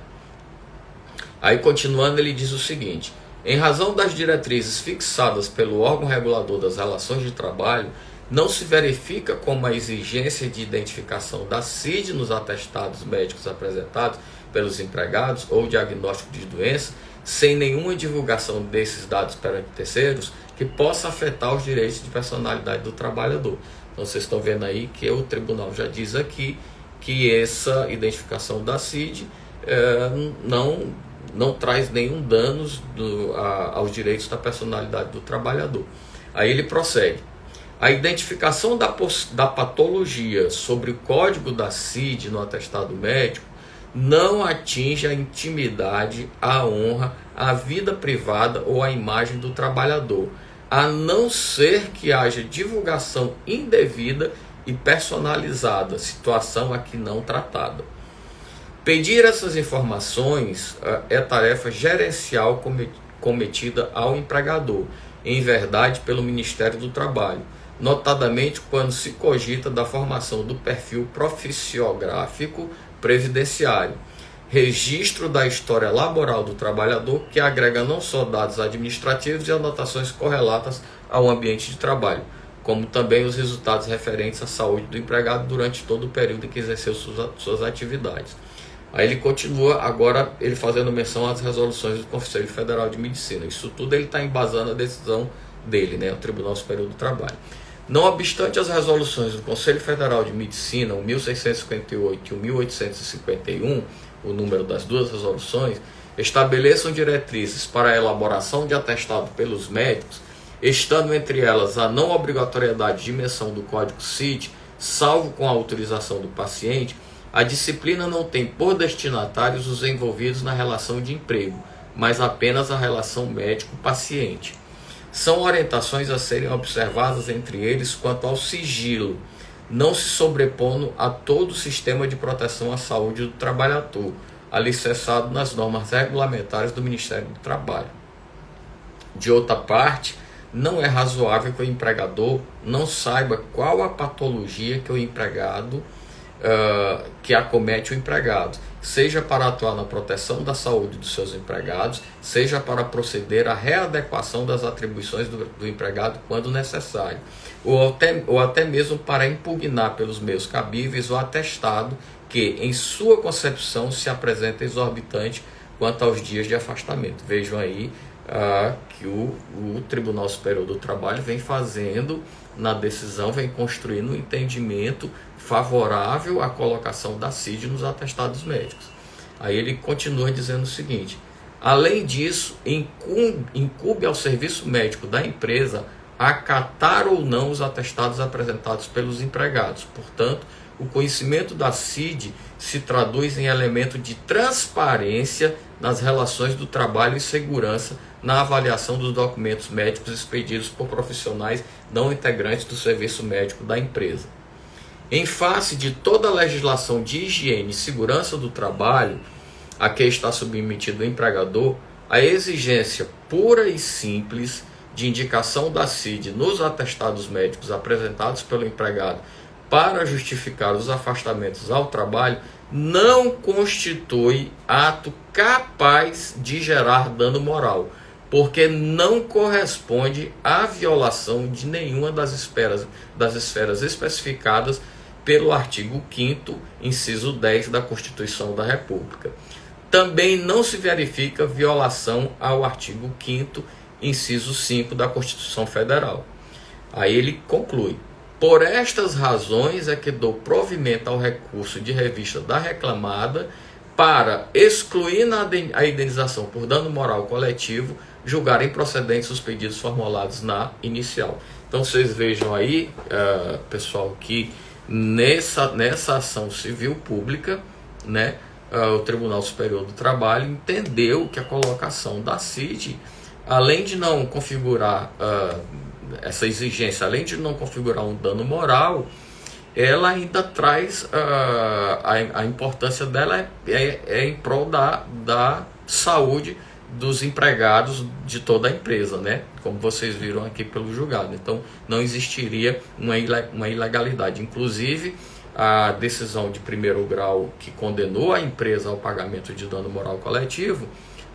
Aí, continuando, ele diz o seguinte: em razão das diretrizes fixadas pelo órgão regulador das relações de trabalho, não se verifica como a exigência de identificação da CID nos atestados médicos apresentados pelos empregados ou diagnóstico de doença, sem nenhuma divulgação desses dados perante terceiros, que possa afetar os direitos de personalidade do trabalhador. Então vocês estão vendo aí que o tribunal já diz aqui que essa identificação da CID não traz nenhum danos aos direitos da personalidade do trabalhador. Aí ele prossegue: a identificação da patologia sobre o código da CID no atestado médico não atinge a intimidade, a honra, a vida privada ou a imagem do trabalhador, a não ser que haja divulgação indevida e personalizada, situação aqui não tratada. Pedir essas informações é tarefa gerencial cometida ao empregador, em verdade pelo Ministério do Trabalho, notadamente quando se cogita da formação do perfil profissiográfico previdenciário, registro da história laboral do trabalhador, que agrega não só dados administrativos e anotações correlatas ao ambiente de trabalho, como também os resultados referentes à saúde do empregado durante todo o período em que exerceu suas atividades. Aí ele continua agora, ele fazendo menção às resoluções do Conselho Federal de Medicina. Isso tudo ele está embasando a decisão dele, né, o Tribunal Superior do Trabalho. Não obstante as resoluções do Conselho Federal de Medicina, o 1658 e o 1851, o número das duas resoluções, estabeleçam diretrizes para a elaboração de atestado pelos médicos, estando entre elas a não obrigatoriedade de menção do código CID, salvo com a autorização do paciente, a disciplina não tem por destinatários os envolvidos na relação de emprego, mas apenas a relação médico-paciente. São orientações a serem observadas entre eles quanto ao sigilo, não se sobrepondo a todo o sistema de proteção à saúde do trabalhador, alicerçado nas normas regulamentares do Ministério do Trabalho. De outra parte, não é razoável que o empregador não saiba qual a patologia que o empregado que acomete o empregado, seja para atuar na proteção da saúde dos seus empregados, seja para proceder à readequação das atribuições do empregado quando necessário, ou até mesmo para impugnar pelos meios cabíveis o atestado que, em sua concepção, se apresenta exorbitante quanto aos dias de afastamento. Vejam aí que o Tribunal Superior do Trabalho vem fazendo, na decisão, vem construindo um entendimento favorável à colocação da CID nos atestados médicos. Aí ele continua dizendo o seguinte: além disso, incumbe ao serviço médico da empresa acatar ou não os atestados apresentados pelos empregados. Portanto, o conhecimento da CID se traduz em elemento de transparência nas relações do trabalho e segurança na avaliação dos documentos médicos expedidos por profissionais não integrantes do serviço médico da empresa. Em face de toda a legislação de higiene e segurança do trabalho a que está submetido o empregador, a exigência pura e simples de indicação da CID nos atestados médicos apresentados pelo empregado para justificar os afastamentos ao trabalho não constitui ato capaz de gerar dano moral, porque não corresponde à violação de nenhuma das esferas especificadas pelo artigo 5º, inciso 10 da Constituição da República. Também não se verifica violação ao artigo 5º, inciso 5 da Constituição Federal. Aí ele conclui: por estas razões é que dou provimento ao recurso de revista da reclamada para excluir a indenização por dano moral coletivo, julgar improcedentes os pedidos formulados na inicial. Então vocês vejam aí, pessoal, que nessa ação civil pública, né, o Tribunal Superior do Trabalho entendeu que a colocação da CID, além de não configurar essa exigência, além de não configurar um dano moral, ela ainda traz a importância dela em prol da saúde dos empregados de toda a empresa, né? Como vocês viram aqui pelo julgado. Então não existiria uma ilegalidade. Inclusive, a decisão de primeiro grau que condenou a empresa ao pagamento de dano moral coletivo,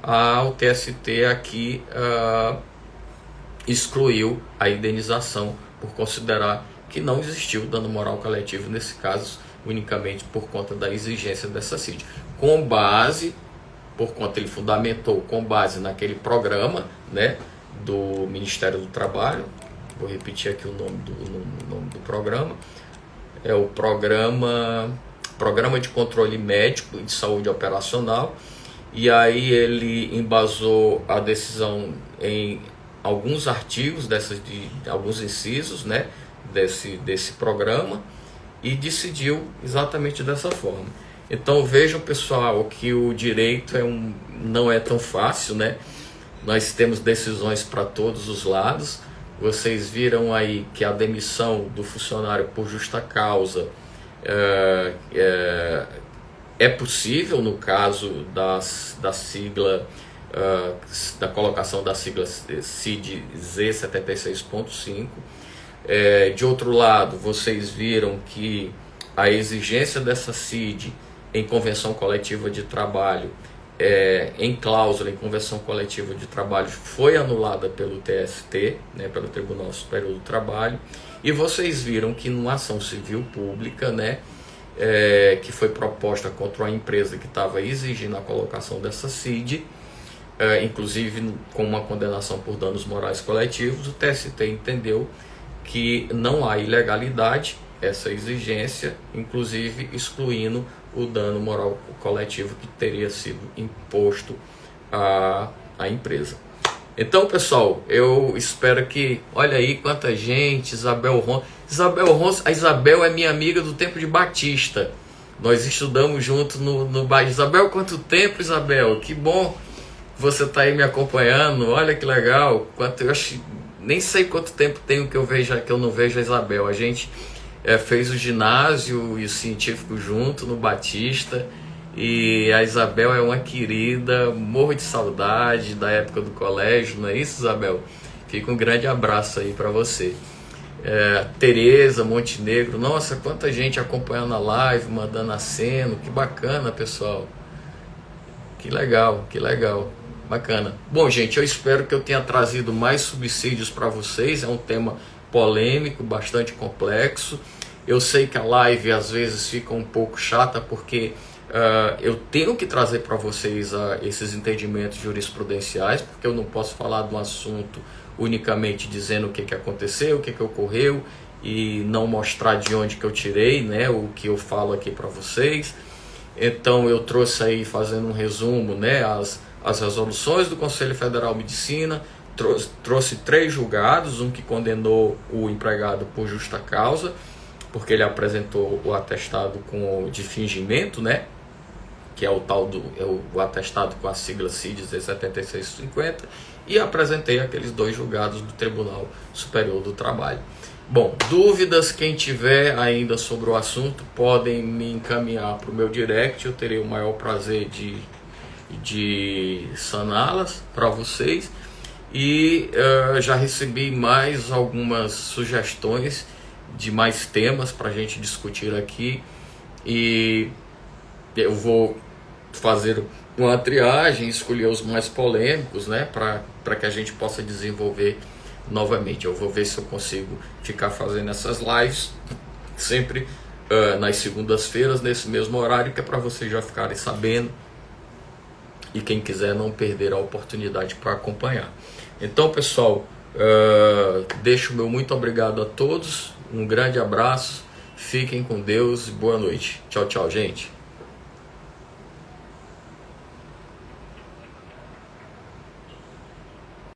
o TST aqui excluiu a indenização por considerar que não existiu dano moral coletivo nesse caso, unicamente por conta da exigência dessa CID. Ele fundamentou com base naquele programa, né, do Ministério do Trabalho. Vou repetir aqui o nome do programa. É o Programa de Controle Médico e de Saúde Operacional. E aí ele embasou a decisão em alguns artigos, alguns incisos, né, desse programa, e decidiu exatamente dessa forma. Então vejam, pessoal, que o direito não é tão fácil, né? Nós temos decisões para todos os lados. Vocês viram aí que a demissão do funcionário por justa causa é possível no caso da sigla, da colocação da sigla CID Z76.5. De outro lado, vocês viram que a exigência dessa CID em convenção coletiva de trabalho, em cláusula em convenção coletiva de trabalho, foi anulada pelo TST, né, pelo Tribunal Superior do Trabalho. E vocês viram que numa ação civil pública, né, que foi proposta contra uma empresa que estava exigindo a colocação dessa CID, inclusive com uma condenação por danos morais coletivos, o TST entendeu que não há ilegalidade essa exigência, inclusive excluindo o dano moral coletivo que teria sido imposto à empresa. Então, pessoal, eu espero que... Olha aí quanta gente, Isabel Ronce. A Isabel é minha amiga do tempo de Batista. Nós estudamos juntos no bairro. Isabel, quanto tempo, Isabel? Que bom você tá aí me acompanhando. Olha que legal. Nem sei quanto tempo tem que eu não vejo a Isabel. A gente fez o ginásio e o científico junto no Batista, e a Isabel é uma querida, morro de saudade da época do colégio, não é isso, Isabel? Fica um grande abraço aí para você. Tereza Montenegro, nossa, quanta gente acompanhando a live, mandando aceno, que bacana, pessoal, que legal, bacana. Bom, gente, eu espero que eu tenha trazido mais subsídios para vocês. É um tema polêmico, bastante complexo. Eu sei que a live às vezes fica um pouco chata, porque eu tenho que trazer para vocês esses entendimentos jurisprudenciais, porque eu não posso falar de um assunto unicamente dizendo o que aconteceu, o que ocorreu, e não mostrar de onde que eu tirei, né, o que eu falo aqui para vocês. Então eu trouxe aí, fazendo um resumo, né, as resoluções do Conselho Federal de Medicina, trouxe 3 julgados, um que condenou o empregado por justa causa, porque ele apresentou o atestado de fingimento, né? Que é o tal o atestado com a sigla CID 7650, e apresentei aqueles 2 julgados do Tribunal Superior do Trabalho. Bom, dúvidas, quem tiver ainda sobre o assunto, podem me encaminhar para o meu direct, eu terei o maior prazer de saná-las para vocês. E já recebi mais algumas sugestões de mais temas para a gente discutir aqui, e eu vou fazer uma triagem, escolher os mais polêmicos, né, para que a gente possa desenvolver novamente. Eu vou ver se eu consigo ficar fazendo essas lives sempre nas segundas-feiras, nesse mesmo horário, que é para vocês já ficarem sabendo e quem quiser não perder a oportunidade para acompanhar. Então, pessoal, deixo o meu muito obrigado a todos, um grande abraço, fiquem com Deus e boa noite. Tchau, tchau, gente.